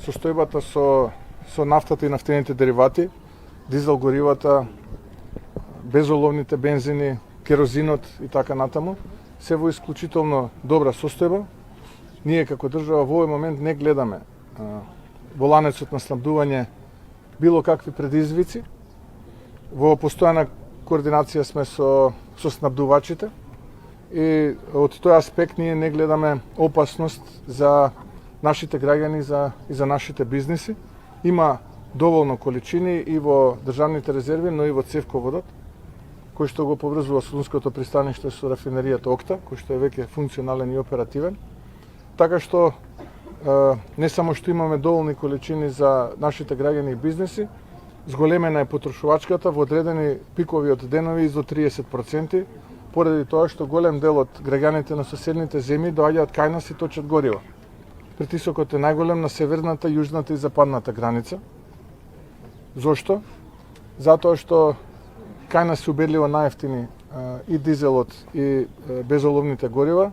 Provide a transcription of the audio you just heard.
состојбата со нафтата и нафтените деривати, дизел горивата, безоловните бензини, керозинот и така натаму, се во исклучително добра состојба. Ние како држава во овој момент не гледаме во ланецот на снабдување било какви предизвици. Во постојана координација сме со снабдувачите и од тој аспект ние не гледаме опасност за нашите граѓани и за нашите бизниси. Има доволно количини и во државните резерви, но и во цевководот, кој што го поврзува Солунското пристаниште со рафинеријата Окта, кој што е веќе функционален и оперативен. Така што не само што имаме доволни количини за нашите граѓани и бизнеси, зголемена е потрошувачката во одредени пикови од денови до 30%, поради тоа што голем дел од граѓаните на соседните земји доаѓаат кај нас и точат гориво. Притисокот е најголем на северната, јужната и западната граница. Зошто? Затоа што кај нас се убедливо најевтини и дизелот и безоловните горива.